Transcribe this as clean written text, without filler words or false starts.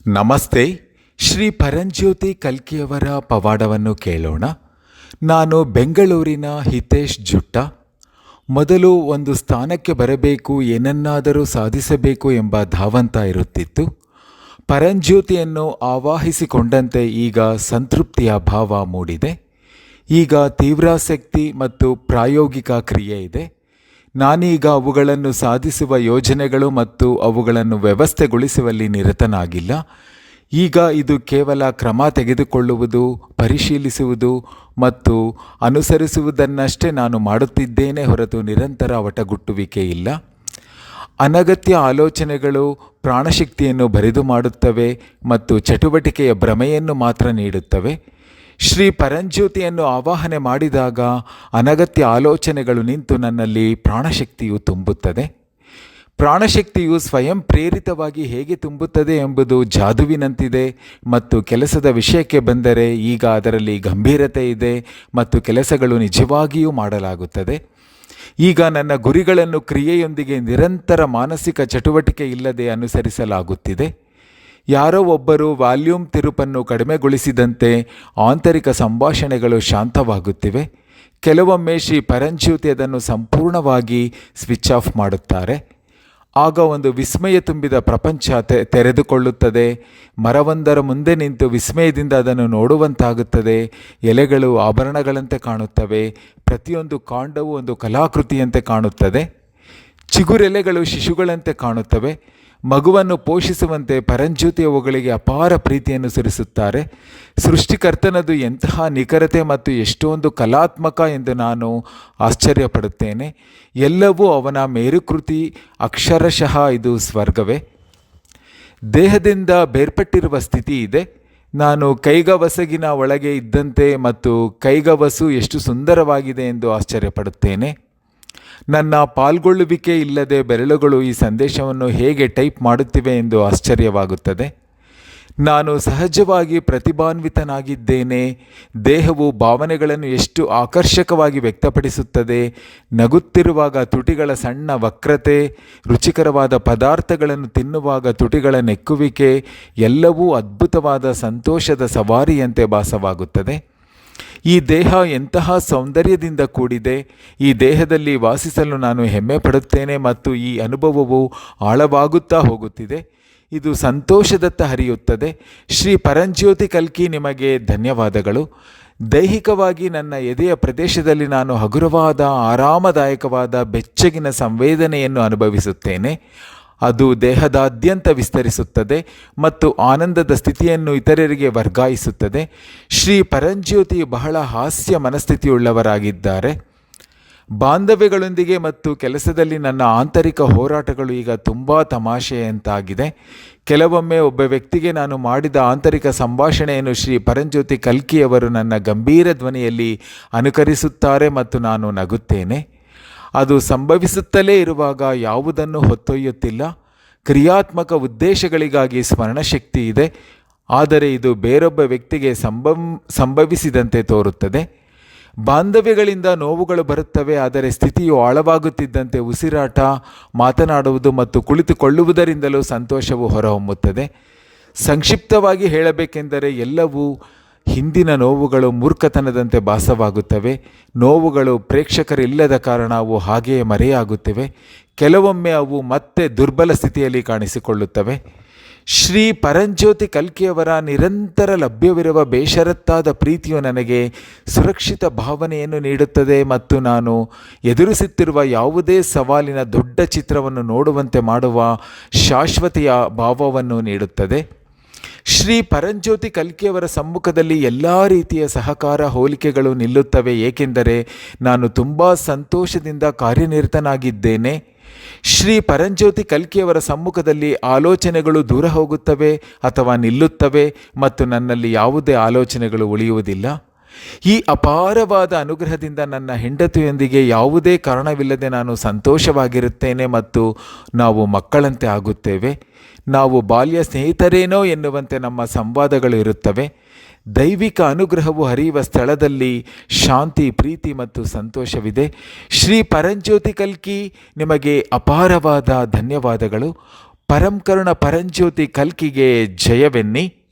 ನಮಸ್ತೆ. ಶ್ರೀ ಪರಂಜ್ಯೋತಿ ಕಲ್ಕಿಯವರ ಪವಾಡವನ್ನು ಕೇಳೋಣ. ನಾನು ಬೆಂಗಳೂರಿನ ಹಿತೇಶ್ ಜುಟ್ಟ. ಮೊದಲು ಒಂದು ಸ್ಥಾನಕ್ಕೆ ಬರಬೇಕು, ಏನನ್ನಾದರೂ ಸಾಧಿಸಬೇಕು ಎಂಬ ಧಾವಂತ ಇರುತ್ತಿತ್ತು. ಪರಂಜ್ಯೋತಿಯನ್ನು ಆವಾಹಿಸಿಕೊಂಡಂತೆ ಈಗ ಸಂತೃಪ್ತಿಯ ಭಾವ ಮೂಡಿದೆ. ಈಗ ತೀವ್ರಾಸಕ್ತಿ ಮತ್ತು ಪ್ರಾಯೋಗಿಕ ಕ್ರಿಯೆ ಇದೆ. ನಾನೀಗ ಅವುಗಳನ್ನು ಸಾಧಿಸುವ ಯೋಜನೆಗಳು ಮತ್ತು ಅವುಗಳನ್ನು ವ್ಯವಸ್ಥೆಗೊಳಿಸುವಲ್ಲಿ ನಿರತನಾಗಿಲ್ಲ. ಈಗ ಇದು ಕೇವಲ ಕ್ರಮ ತೆಗೆದುಕೊಳ್ಳುವುದು, ಪರಿಶೀಲಿಸುವುದು ಮತ್ತು ಅನುಸರಿಸುವುದನ್ನಷ್ಟೇ ನಾನು ಮಾಡುತ್ತಿದ್ದೇನೆ ಹೊರತು ನಿರಂತರ ಒಟಗುಟ್ಟುವಿಕೆ ಇಲ್ಲ. ಅನಗತ್ಯ ಆಲೋಚನೆಗಳು ಪ್ರಾಣಶಕ್ತಿಯನ್ನು ಬರಿದು ಮಾಡುತ್ತವೆ ಮತ್ತು ಚಟುವಟಿಕೆಯ ಭ್ರಮೆಯನ್ನು ಮಾತ್ರ ನೀಡುತ್ತವೆ. ಶ್ರೀ ಪರಂಜ್ಯೋತಿಯನ್ನು ಆವಾಹನೆ ಮಾಡಿದಾಗ ಅನಗತ್ಯ ಆಲೋಚನೆಗಳು ನಿಂತು ನನ್ನಲ್ಲಿ ಪ್ರಾಣಶಕ್ತಿಯು ತುಂಬುತ್ತದೆ. ಪ್ರಾಣಶಕ್ತಿಯು ಸ್ವಯಂ ಪ್ರೇರಿತವಾಗಿ ಹೇಗೆ ತುಂಬುತ್ತದೆ ಎಂಬುದು ಜಾದುವಿನಂತಿದೆ ಮತ್ತು ಕೆಲಸದ ವಿಷಯಕ್ಕೆ ಬಂದರೆ ಈಗ ಅದರಲ್ಲಿ ಗಂಭೀರತೆ ಇದೆ ಮತ್ತು ಕೆಲಸಗಳು ನಿಜವಾಗಿಯೂ ಮಾಡಲಾಗುತ್ತದೆ. ಈಗ ನನ್ನ ಗುರಿಗಳನ್ನು ಕ್ರಿಯೆಯೊಂದಿಗೆ ನಿರಂತರ ಮಾನಸಿಕ ಚಟುವಟಿಕೆ ಇಲ್ಲದೆ ಅನುಸರಿಸಲಾಗುತ್ತಿದೆ. ಯಾರೋ ಒಬ್ಬರು ವಾಲ್ಯೂಮ್ ತಿರುಪನ್ನು ಕಡಿಮೆಗೊಳಿಸಿದಂತೆ ಆಂತರಿಕ ಸಂಭಾಷಣೆಗಳು ಶಾಂತವಾಗುತ್ತಿವೆ. ಕೆಲವೊಮ್ಮೆ ಶ್ರೀ ಪರಂಜ್ಯೋತಿ ಅದನ್ನು ಸಂಪೂರ್ಣವಾಗಿ ಸ್ವಿಚ್ ಆಫ್ ಮಾಡುತ್ತಾರೆ. ಆಗ ಒಂದು ವಿಸ್ಮಯ ತುಂಬಿದ ಪ್ರಪಂಚ ತೆರೆದುಕೊಳ್ಳುತ್ತದೆ. ಮರವೊಂದರ ಮುಂದೆ ನಿಂತು ವಿಸ್ಮಯದಿಂದ ಅದನ್ನು ನೋಡುವಂತಾಗುತ್ತದೆ. ಎಲೆಗಳು ಆಭರಣಗಳಂತೆ ಕಾಣುತ್ತವೆ. ಪ್ರತಿಯೊಂದು ಕಾಂಡವೂ ಒಂದು ಕಲಾಕೃತಿಯಂತೆ ಕಾಣುತ್ತದೆ. ಚಿಗುರೆಲೆಗಳು ಶಿಶುಗಳಂತೆ ಕಾಣುತ್ತವೆ. ಮಗುವನ್ನು ಪೋಷಿಸುವಂತೆ ಪರಂಜ್ಯೋತಿ ಅವುಗಳಿಗೆ ಅಪಾರ ಪ್ರೀತಿಯನ್ನು ಸುರಿಸುತ್ತಾರೆ. ಸೃಷ್ಟಿಕರ್ತನದು ಎಂತಹ ನಿಖರತೆ ಮತ್ತು ಎಷ್ಟೊಂದು ಕಲಾತ್ಮಕ ಎಂದು ನಾನು ಆಶ್ಚರ್ಯಪಡುತ್ತೇನೆ. ಎಲ್ಲವೂ ಅವನ ಮೇರುಕೃತಿ. ಅಕ್ಷರಶಃ ಇದು ಸ್ವರ್ಗವೇ. ದೇಹದಿಂದ ಬೇರ್ಪಟ್ಟಿರುವ ಸ್ಥಿತಿ ಇದೆ. ನಾನು ಕೈಗವಸಗಿನ ಒಳಗೆ ಇದ್ದಂತೆ ಮತ್ತು ಕೈಗವಸು ಎಷ್ಟು ಸುಂದರವಾಗಿದೆ ಎಂದು ಆಶ್ಚರ್ಯಪಡುತ್ತೇನೆ. ನನ್ನ ಪಾಲ್ಗೊಳ್ಳುವಿಕೆ ಇಲ್ಲದೆ ಬೆರಳುಗಳು ಈ ಸಂದೇಶವನ್ನು ಹೇಗೆ ಟೈಪ್ ಮಾಡುತ್ತಿವೆ ಎಂದು ಆಶ್ಚರ್ಯವಾಗುತ್ತದೆ. ನಾನು ಸಹಜವಾಗಿ ಪ್ರತಿಭಾನ್ವಿತನಾಗಿದ್ದೇನೆ. ದೇಹವು ಭಾವನೆಗಳನ್ನು ಎಷ್ಟು ಆಕರ್ಷಕವಾಗಿ ವ್ಯಕ್ತಪಡಿಸುತ್ತದೆ. ನಗುತ್ತಿರುವಾಗ ತುಟಿಗಳ ಸಣ್ಣ ವಕ್ರತೆ, ರುಚಿಕರವಾದ ಪದಾರ್ಥಗಳನ್ನು ತಿನ್ನುವಾಗ ತುಟಿಗಳ ನೆಕ್ಕುವಿಕೆ ಎಲ್ಲವೂ ಅದ್ಭುತವಾದ ಸಂತೋಷದ ಸವಾರಿಯಂತೆ ಭಾಸವಾಗುತ್ತದೆ. ಈ ದೇಹ ಎಂತಹ ಸೌಂದರ್ಯದಿಂದ ಕೂಡಿದೆ. ಈ ದೇಹದಲ್ಲಿ ವಾಸಿಸಲು ನಾನು ಹೆಮ್ಮೆ ಪಡುತ್ತೇನೆ ಮತ್ತು ಈ ಅನುಭವವು ಆಳವಾಗುತ್ತಾ ಹೋಗುತ್ತಿದೆ. ಇದು ಸಂತೋಷದತ್ತ ಹರಿಯುತ್ತದೆ. ಶ್ರೀ ಪರಂಜ್ಯೋತಿ ಕಲ್ಕಿ, ನಿಮಗೆ ಧನ್ಯವಾದಗಳು. ದೈಹಿಕವಾಗಿ ನನ್ನ ಎದೆಯ ಪ್ರದೇಶದಲ್ಲಿ ನಾನು ಹಗುರವಾದ, ಆರಾಮದಾಯಕವಾದ, ಬೆಚ್ಚಗಿನ ಸಂವೇದನೆಯನ್ನು ಅನುಭವಿಸುತ್ತೇನೆ. ಅದು ದೇಹದಾದ್ಯಂತ ವಿಸ್ತರಿಸುತ್ತದೆ ಮತ್ತು ಆನಂದದ ಸ್ಥಿತಿಯನ್ನು ಇತರರಿಗೆ ವರ್ಗಾಯಿಸುತ್ತದೆ. ಶ್ರೀ ಪರಂಜ್ಯೋತಿ ಬಹಳ ಹಾಸ್ಯ ಮನಸ್ಥಿತಿಯುಳ್ಳವರಾಗಿದ್ದಾರೆ. ಬಾಂಧವ್ಯಗಳೊಂದಿಗೆ ಮತ್ತು ಕೆಲಸದಲ್ಲಿ ನನ್ನ ಆಂತರಿಕ ಹೋರಾಟಗಳು ಈಗ ತುಂಬ ತಮಾಷೆಯಂತಾಗಿದೆ. ಕೆಲವೊಮ್ಮೆ ಒಬ್ಬ ವ್ಯಕ್ತಿಗೆ ನಾನು ಮಾಡಿದ ಆಂತರಿಕ ಸಂಭಾಷಣೆಯನ್ನು ಶ್ರೀ ಪರಂಜ್ಯೋತಿ ಕಲ್ಕಿಯವರು ನನ್ನ ಗಂಭೀರ ಧ್ವನಿಯಲ್ಲಿ ಅನುಕರಿಸುತ್ತಾರೆ ಮತ್ತು ನಾನು ನಗುತ್ತೇನೆ. ಅದು ಸಂಭವಿಸುತ್ತಲೇ ಇರುವಾಗ ಯಾವುದನ್ನು ಹೊತ್ತೊಯ್ಯುತ್ತಿಲ್ಲ. ಕ್ರಿಯಾತ್ಮಕ ಉದ್ದೇಶಗಳಿಗಾಗಿ ಸ್ಮರಣಶಕ್ತಿ ಇದೆ, ಆದರೆ ಇದು ಬೇರೊಬ್ಬ ವ್ಯಕ್ತಿಗೆ ಸಂಭವಿಸಿದಂತೆ ತೋರುತ್ತದೆ. ಬಾಂಧವ್ಯಗಳಿಂದ ನೋವುಗಳು ಬರುತ್ತವೆ, ಆದರೆ ಸ್ಥಿತಿಯು ಆಳವಾಗುತ್ತಿದ್ದಂತೆ ಉಸಿರಾಟ, ಮಾತನಾಡುವುದು ಮತ್ತು ಕುಳಿತುಕೊಳ್ಳುವುದರಿಂದಲೂ ಸಂತೋಷವು ಹೊರಹೊಮ್ಮುತ್ತದೆ. ಸಂಕ್ಷಿಪ್ತವಾಗಿ ಹೇಳಬೇಕೆಂದರೆ ಎಲ್ಲವೂ ಹಿಂದಿನ ನೋವುಗಳು ಮೂರ್ಖತನದಂತೆ ಭಾಸವಾಗುತ್ತವೆ. ನೋವುಗಳು ಪ್ರೇಕ್ಷಕರಿಲ್ಲದ ಕಾರಣ ಅವು ಹಾಗೆಯೇ ಮರೆಯಾಗುತ್ತಿವೆ. ಕೆಲವೊಮ್ಮೆ ಅವು ಮತ್ತೆ ದುರ್ಬಲ ಸ್ಥಿತಿಯಲ್ಲಿ ಕಾಣಿಸಿಕೊಳ್ಳುತ್ತವೆ. ಶ್ರೀ ಪರಂಜ್ಯೋತಿ ಕಲ್ಕಿಯವರ ನಿರಂತರ ಲಭ್ಯವಿರುವ ಬೇಷರತ್ತಾದ ಪ್ರೀತಿಯು ನನಗೆ ಸುರಕ್ಷಿತ ಭಾವನೆಯನ್ನು ನೀಡುತ್ತದೆ ಮತ್ತು ನಾನು ಎದುರಿಸುತ್ತಿರುವ ಯಾವುದೇ ಸವಾಲಿನ ದೊಡ್ಡ ಚಿತ್ರವನ್ನು ನೋಡುವಂತೆ ಮಾಡುವ ಶಾಶ್ವತೆಯ ಭಾವವನ್ನು ನೀಡುತ್ತದೆ. ಶ್ರೀ ಪರಂಜ್ಯೋತಿ ಕಲ್ಕಿಯವರ ಸಮ್ಮುಖದಲ್ಲಿ ಎಲ್ಲ ರೀತಿಯ ಸಹಕಾರ ಹೋಲಿಕೆಗಳು ನಿಲ್ಲುತ್ತವೆ, ಏಕೆಂದರೆ ನಾನು ತುಂಬ ಸಂತೋಷದಿಂದ ಕಾರ್ಯನಿರತನಾಗಿದ್ದೇನೆ. ಶ್ರೀ ಪರಂಜ್ಯೋತಿ ಕಲ್ಕಿಯವರ ಸಮ್ಮುಖದಲ್ಲಿ ಆಲೋಚನೆಗಳು ದೂರ ಹೋಗುತ್ತವೆ ಅಥವಾ ನಿಲ್ಲುತ್ತವೆ ಮತ್ತು ನನ್ನಲ್ಲಿ ಯಾವುದೇ ಆಲೋಚನೆಗಳು ಉಳಿಯುವುದಿಲ್ಲ. ಈ ಅಪಾರವಾದ ಅನುಗ್ರಹದಿಂದ ನನ್ನ ಹೆಂಡತಿಯೊಂದಿಗೆ ಯಾವುದೇ ಕಾರಣವಿಲ್ಲದೆ ನಾನು ಸಂತೋಷವಾಗಿರುತ್ತೇನೆ ಮತ್ತು ನಾವು ಮಕ್ಕಳಂತೆ ಆಗುತ್ತೇವೆ. ನಾವು ಬಾಲ್ಯ ಸ್ನೇಹಿತರೇನೋ ಎನ್ನುವಂತೆ ನಮ್ಮ ಸಂವಾದಗಳು ಇರುತ್ತವೆ. ದೈವಿಕ ಅನುಗ್ರಹವು ಹರಿಯುವ ಸ್ಥಳದಲ್ಲಿ ಶಾಂತಿ, ಪ್ರೀತಿ ಮತ್ತು ಸಂತೋಷವಿದೆ. ಶ್ರೀ ಪರಂಜ್ಯೋತಿ ಕಲ್ಕಿ, ನಿಮಗೆ ಅಪಾರವಾದ ಧನ್ಯವಾದಗಳು. ಪರಂಕರುಣ ಪರಂಜ್ಯೋತಿ ಕಲ್ಕಿಗೆ ಜಯವೆನ್ನಿ.